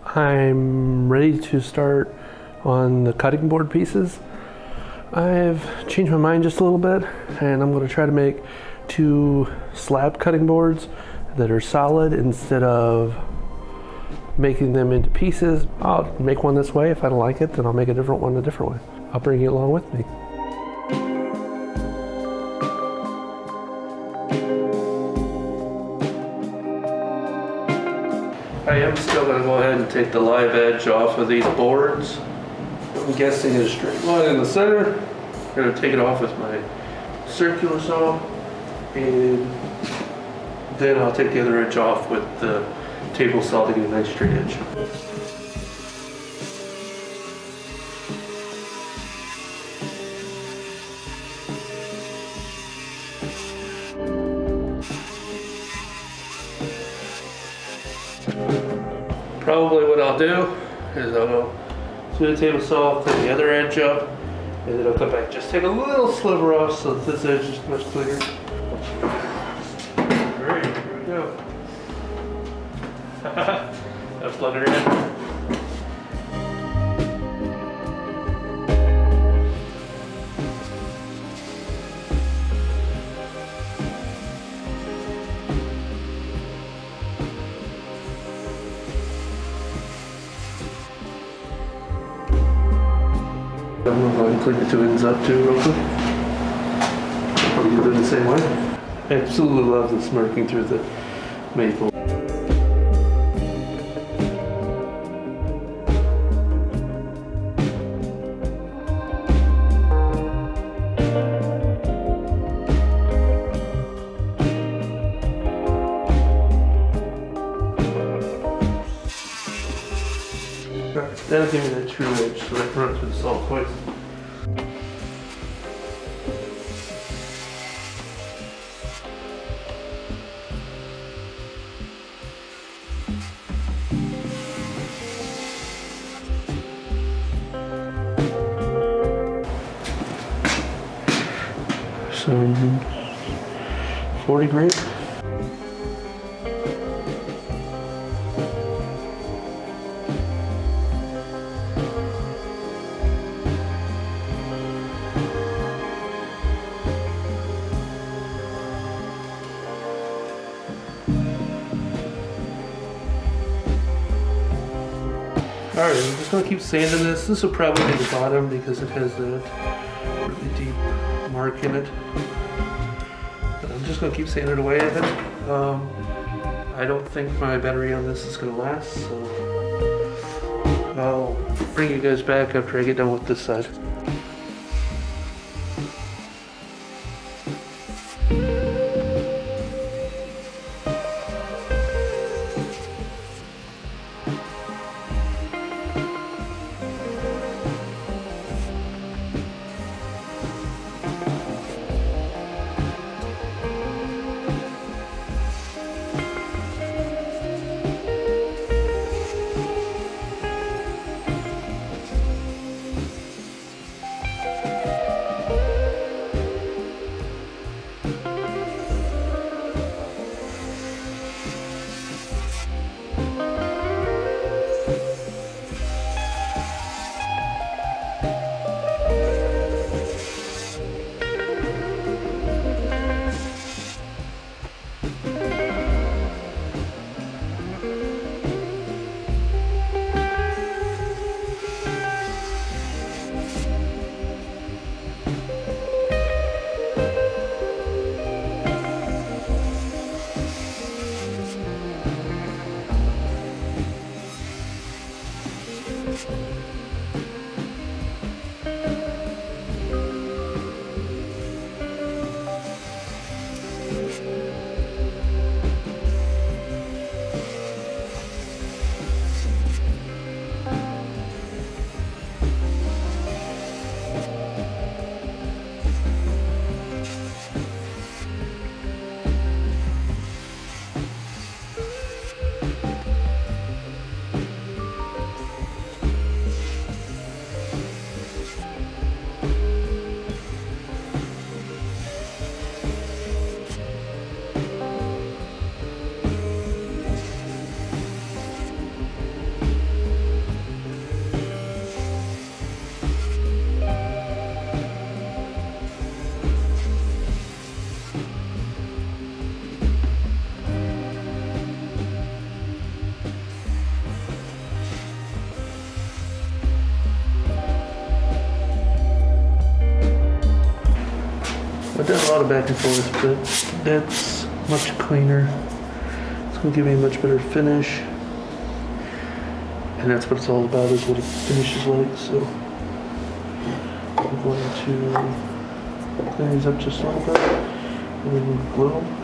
I'm ready to start on the cutting board pieces. I've changed my mind just a little bit, and I'm going to try to make 2 slab cutting boards that are solid instead of making them into pieces. I'll make one this way. If I don't like it, then I'll make a different one a different way. I'll bring you along with me. I am still going to go ahead and take the live edge off of these boards. I'm guessing a straight line in the center. I'm going to take it off with my circular saw, and then I'll take the other edge off with the table saw to get a nice straight edge. Probably what I'll do is I'll go to the table saw, take the other edge up, and then I'll come back. Just take a little sliver off so that this edge is much cleaner. Alright, here we go. That's plugging her in. I'm going to go ahead and clean the 2 ends up too real quick. Are you doing the same way? I absolutely love the smirking through the maple. That'll give me that true edge so I can run through the saw twice. Some 40 grain. Alright, I'm just going to keep sanding this. This will probably be the bottom because it has that really deep mark in it. But I'm just going to keep sanding away at it. I don't think my battery on this is going to last, so I'll bring you guys back after I get done with this side. I've done a lot of back and forth, but that's much cleaner. It's gonna give me a much better finish. And that's what it's all about, is what it finishes like. So I'm going to clean these up just a little bit and then glue them.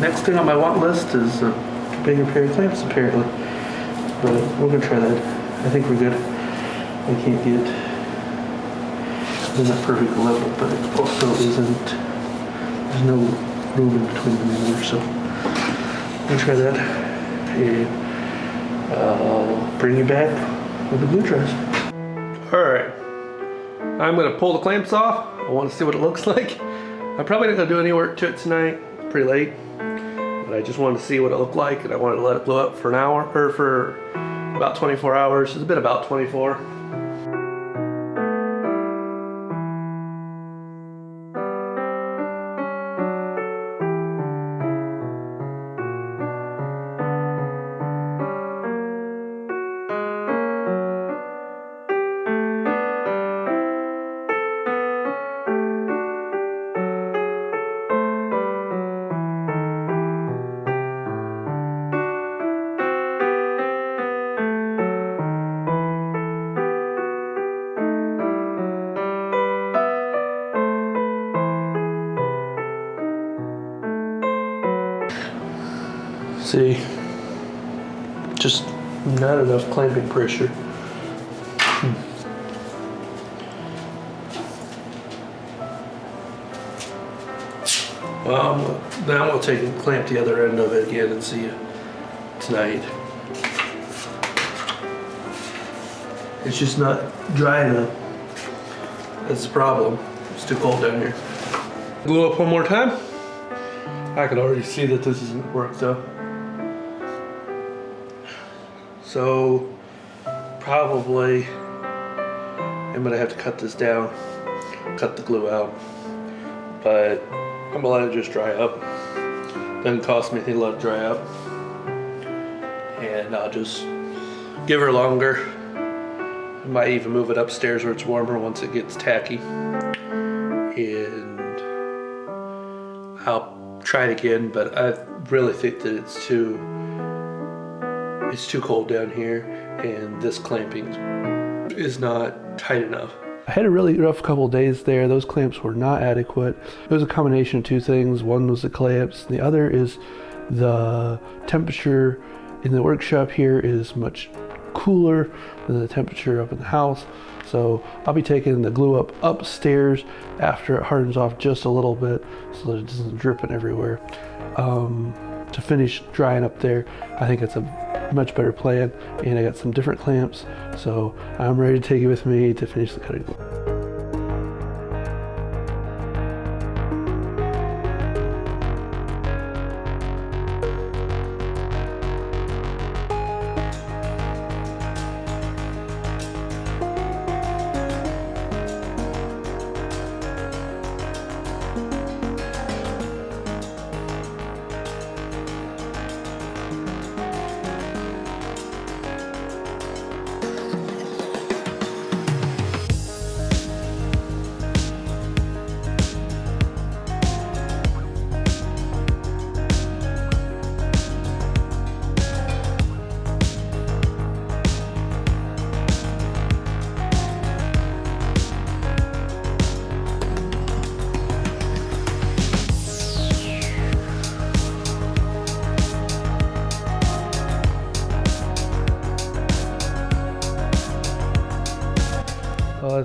Next thing on my want list is a bigger pair of clamps, apparently. But we're gonna try that. I think we're good. I can't get in that perfect level, but it also isn't, there's no room in between them anymore, so I'm gonna try that. And I'll bring you back with the glue tries. All right, I'm gonna pull the clamps off. I wanna see what it looks like. I'm probably not gonna do any work to it tonight, pretty late. But I just wanted to see what it looked like, and I wanted to let it blow up for an hour, or for about 24 hours. It's been about 24. See, just not enough clamping pressure. Well, now I'm going to take and clamp the other end of it again and see you tonight. It's just not dry enough. That's the problem. It's too cold down here. Glue up one more time. I can already see that this isn't work though. So probably I'm gonna have to cut this down, cut the glue out, but I'm gonna let it just dry up. Doesn't cost me anything to let it dry up. And I'll just give her longer. I might even move it upstairs where it's warmer once it gets tacky. And I'll try it again, but I really think that it's too cold down here, and this clamping is not tight enough. I had a really rough couple days there. Those clamps were not adequate. It was a combination of two things. One was the clamps, and the other is the temperature in the workshop here is much cooler than the temperature up in the house. So I'll be taking the glue up upstairs after it hardens off just a little bit so that it doesn't dripping everywhere. To finish drying up there, I think it's a much better plan, and I got some different clamps, so I'm ready to take it with me to finish the cutting.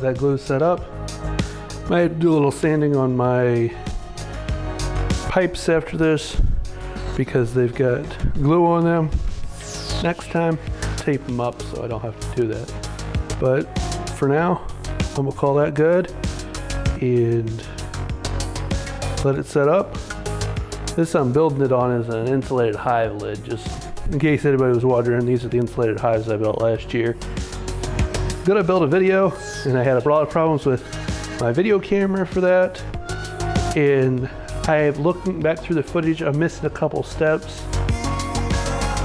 that glue set up. I had to do a little sanding on my pipes after this because they've got glue on them. Next time, tape them up so I don't have to do that. But for now, I'm gonna call that good and let it set up. This I'm building it on is an insulated hive lid, just in case anybody was wondering. These are the insulated hives I built last year. Gonna build a video, and I had a lot of problems with my video camera for that. And looking back through the footage, I'm missing a couple steps.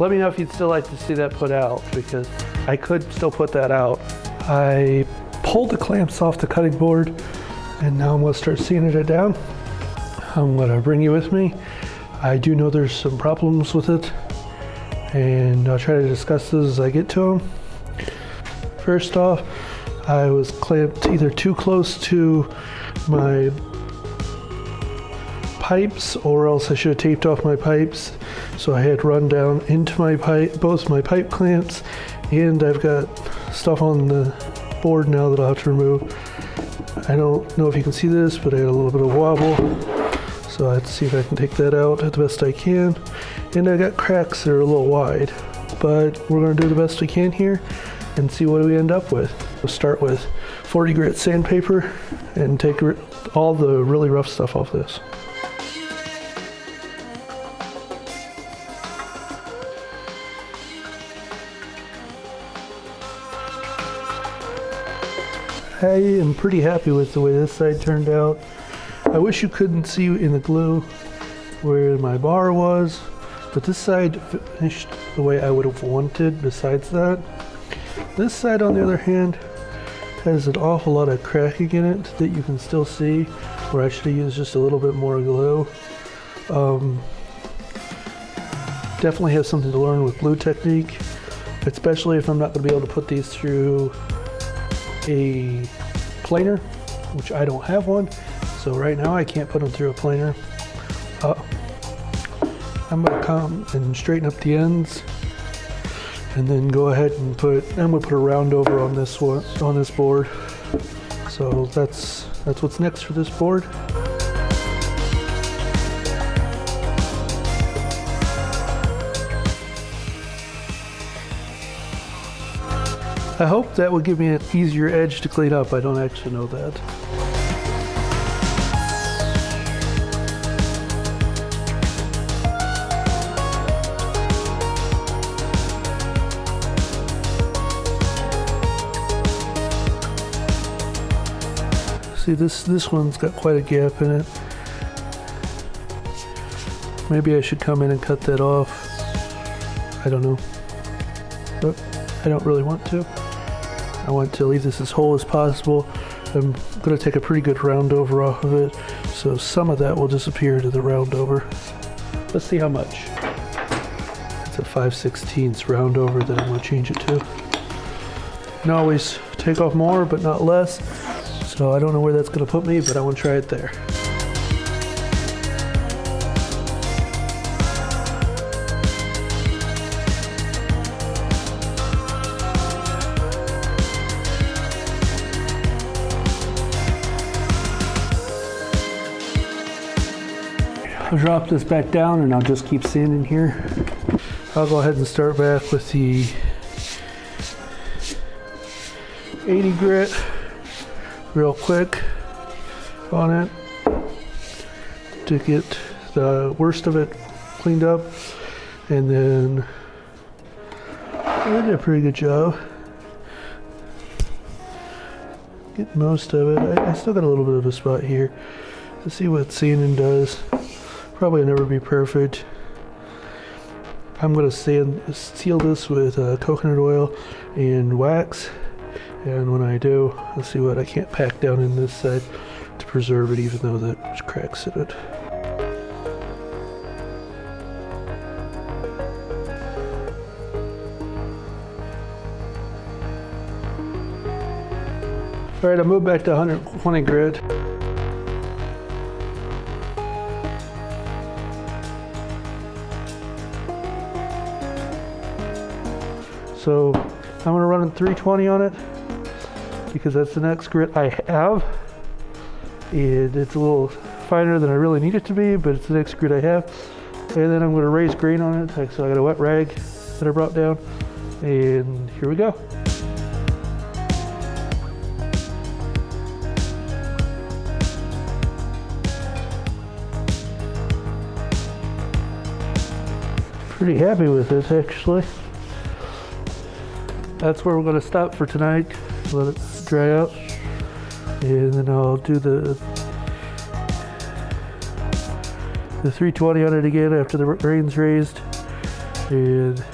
Let me know if you'd still like to see that put out, because I could still put that out. I pulled the clamps off the cutting board, and now I'm gonna start sanding it down. I'm gonna bring you with me. I do know there's some problems with it, and I'll try to discuss those as I get to them. First off, I was clamped either too close to my pipes, or else I should have taped off my pipes. So I had run down into my pipe, both my pipe clamps, and I've got stuff on the board now that I'll have to remove. I don't know if you can see this, but I had a little bit of wobble. So I have to see if I can take that out at the best I can. And I got cracks that are a little wide, but we're gonna do the best we can here and see what we end up with. We'll start with 40 grit sandpaper and take all the really rough stuff off this. I am pretty happy with the way this side turned out. I wish you couldn't see in the glue where my bar was, but this side finished the way I would have wanted. Besides that, this side on the other hand has an awful lot of cracking in it that you can still see, where I should have used just a little bit more glue. Definitely have something to learn with glue technique, especially if I'm not going to be able to put these through a planer, which I don't have one. So right now I can't put them through a planer. I'm gonna come and straighten up the ends, and then go ahead and I'm gonna put a round over on this one, on this board. So that's what's next for this board. I hope that would give me an easier edge to clean up. I don't actually know that. See, this one's got quite a gap in it. Maybe I should come in and cut that off. I don't know. But I don't really want to. I want to leave this as whole as possible. I'm going to take a pretty good round over off of it, so some of that will disappear to the round over. Let's see how much. It's a 5/16 round over that I'm going to change it to. You can always take off more, but not less. So I don't know where that's going to put me, but I want to try it there. I'll drop this back down and I'll just keep sanding here. I'll go ahead and start back with the 80 grit real quick on it to get the worst of it cleaned up, and then I did a pretty good job. Get most of it. I still got a little bit of a spot here. Let's see what sanding does. Probably never be perfect. I'm going to seal this with coconut oil and wax, and when I do, let's see what I can't pack down in this side to preserve it, even though there's cracks in it. All right, I moved back to 120 grit. So I'm gonna run a 320 on it, because that's the next grit I have. And it's a little finer than I really need it to be, but it's the next grit I have. And then I'm going to raise grain on it. So I got a wet rag that I brought down. And here we go. Pretty happy with this actually. That's where we're going to stop for tonight. Let it dry out. And then I'll do the 320 on it again after the rain's raised. And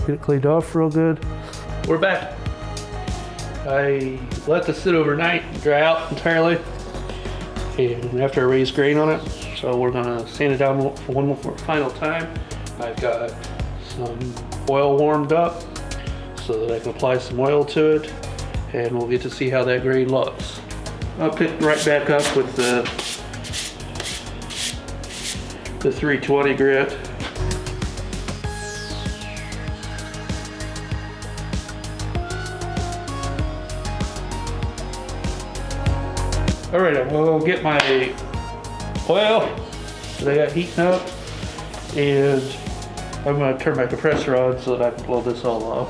get it cleaned off real good. We're back. I let this sit overnight and dry out entirely. And after I raised grain on it, so we're gonna sand it down for one more final time. I've got some oil warmed up so that I can apply some oil to it, and we'll get to see how that grain looks. I'll pick right back up with the 320 grit. All right, I'm gonna get my oil that I got heating up, and I'm gonna turn my compressor on so that I can blow this all off.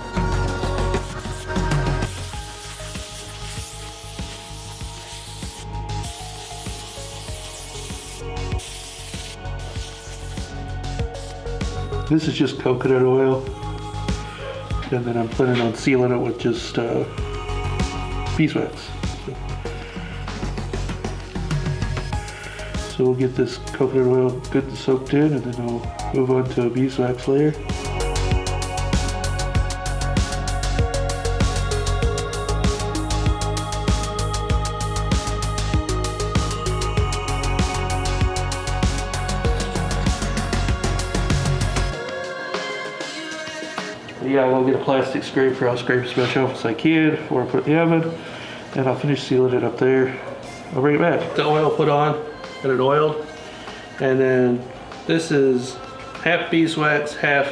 This is just coconut oil, and then I'm planning on sealing it with just beeswax. So we'll get this coconut oil good and soaked in, and then I'll move on to a beeswax layer. Yeah, I'll get a plastic scraper. I'll scrape as much off as I can before I put it in the oven, and I'll finish sealing it up there. I'll bring it back. The oil put on, got it oiled, and then this is half beeswax, half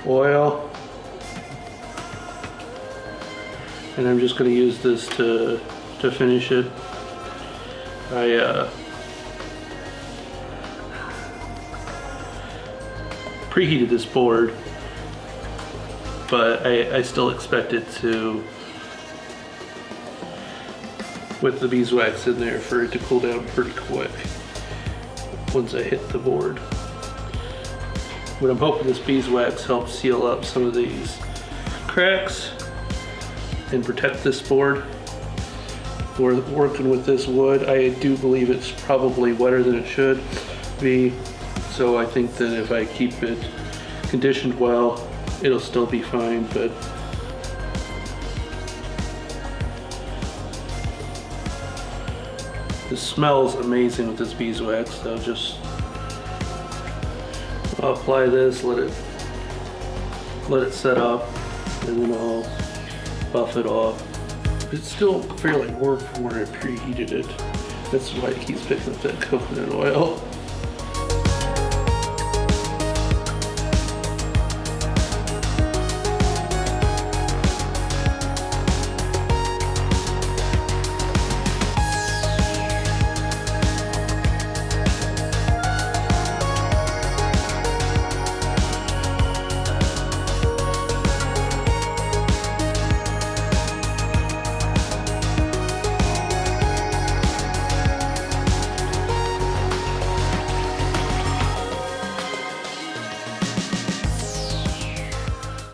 oil, and I'm just going to use this to finish it. I preheated this board, but I still expect it to, with the beeswax in there, for it to cool down pretty quick once I hit the board. But I'm hoping this beeswax helps seal up some of these cracks and protect this board. We're working with this wood. I do believe it's probably wetter than it should be, so I think that if I keep it conditioned well, it'll still be fine. But the smells amazing with this beeswax. So I'll apply this, let it set up, and then I'll buff it off. It's still fairly warm from where I preheated it. That's why it keeps picking up that coconut oil.